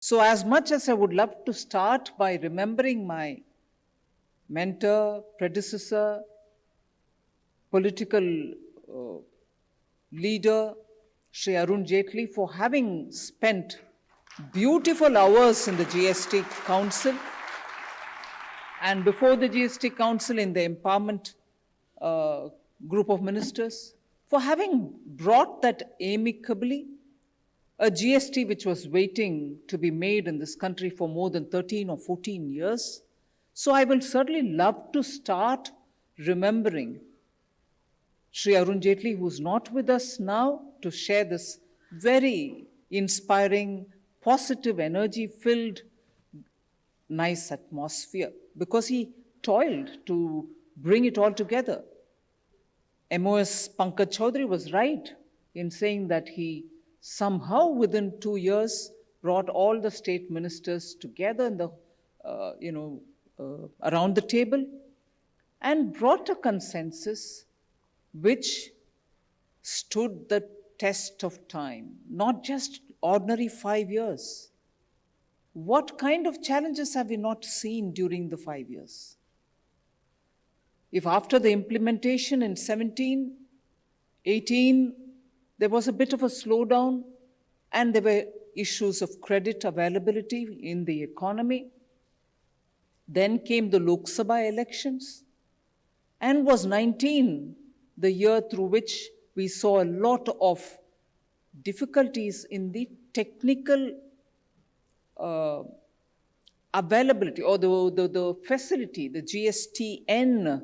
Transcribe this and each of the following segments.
So as much as I would love to start by remembering my mentor, predecessor, political leader, Sri Arun Jaitley, for having spent beautiful hours in the GST Council and before the GST Council in the empowerment group of ministers, for having brought that amicably, a GST which was waiting to be made in this country for more than 13 or 14 years. So I will certainly love to start remembering Sri Arun Jaitley, who is not with us now, to share this very inspiring, positive, energy-filled, nice atmosphere, because he toiled to bring it all together. MOS Pankaj Chaudhary was right in saying that he somehow within 2 years brought all the state ministers together in the, around the table and brought a consensus which stood the test of time, not just ordinary 5 years. What kind of challenges have we not seen during the 5 years? If after the implementation in 17, 18, there was a bit of a slowdown and there were issues of credit availability in the economy, then came the Lok Sabha elections, and was 19 the year through which we saw a lot of difficulties in the technical availability or the facility, the GSTN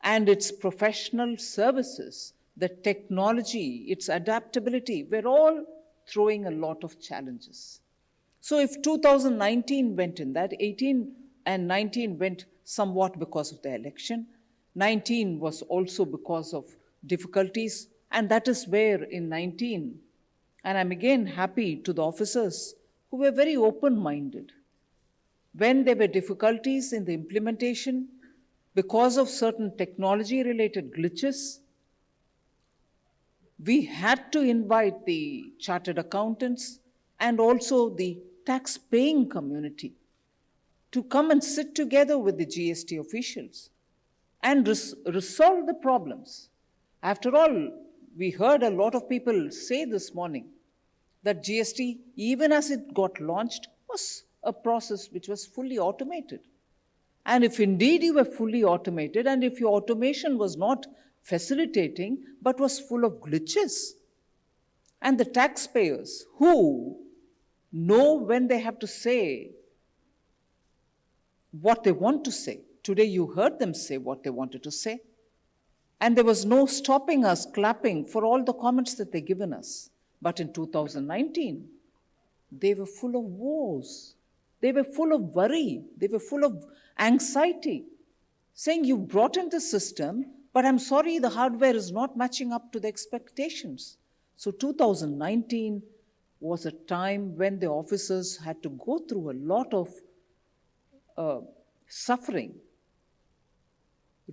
and its professional services, the technology, its adaptability, we're all throwing a lot of challenges. So if 2019 went in that, 18 and 19 went somewhat because of the election, 19 was also because of difficulties, and that is where in 19, and I'm again happy to the officers who were very open-minded. When there were difficulties in the implementation because of certain technology-related glitches, we had to invite the chartered accountants and also the tax-paying community to come and sit together with the GST officials and resolve the problems. After all, we heard a lot of people say this morning that GST, even as it got launched, was a process which was fully automated. And if indeed you were fully automated, and if your automation was not facilitating, but was full of glitches, and the taxpayers who know when they have to say what they want to say. Today you heard them say what they wanted to say. And there was no stopping us clapping for all the comments that they've given us. But in 2019, they were full of woes. They were full of worry. They were full of anxiety, saying you brought in the system, but I'm sorry, the hardware is not matching up to the expectations. So 2019 was a time when the officers had to go through a lot of suffering,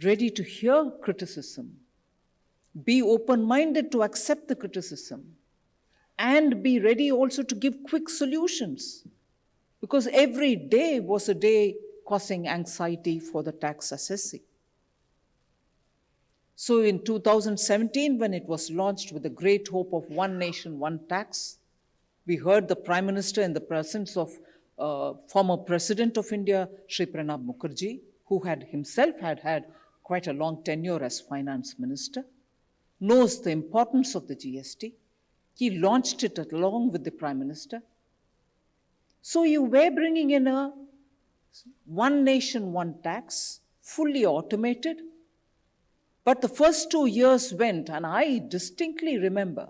ready to hear criticism, be open-minded to accept the criticism, and be ready also to give quick solutions, because every day was a day causing anxiety for the tax assessee. So in 2017, when it was launched with the great hope of one nation, one tax, we heard the Prime Minister in the presence of former President of India, Sri Pranab Mukherjee, who himself had quite a long tenure as Finance Minister, knows the importance of the GST. He launched it along with the Prime Minister. So you were bringing in a one nation, one tax, fully automated. But the first 2 years went, and I distinctly remember,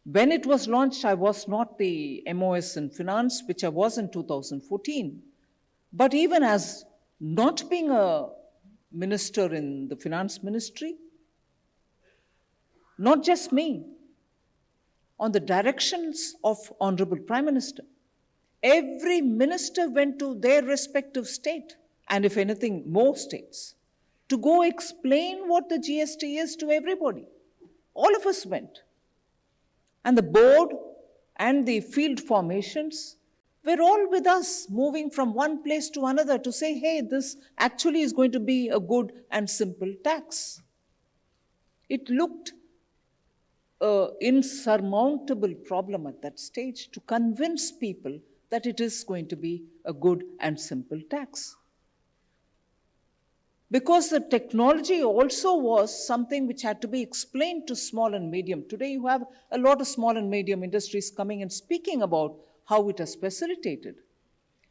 when it was launched, I was not the MOS in finance, which I was in 2014. But even as not being a minister in the finance ministry, not just me, on the directions of Honorable Prime Minister, every minister went to their respective state, and if anything, more states, to go explain what the GST is to everybody. All of us went. And the board and the field formations were all with us, moving from one place to another to say, hey, this actually is going to be a good and simple tax. It looked an insurmountable problem at that stage to convince people that it is going to be a good and simple tax. Because the technology also was something which had to be explained to small and medium. Today you have a lot of small and medium industries coming and speaking about how it has facilitated.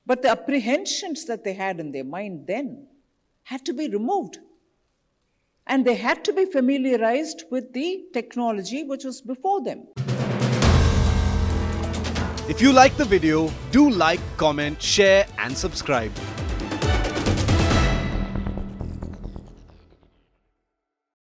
But the apprehensions that they had in their mind then had to be removed. And they had to be familiarized with the technology which was before them. If you like the video, do like, comment, share and subscribe.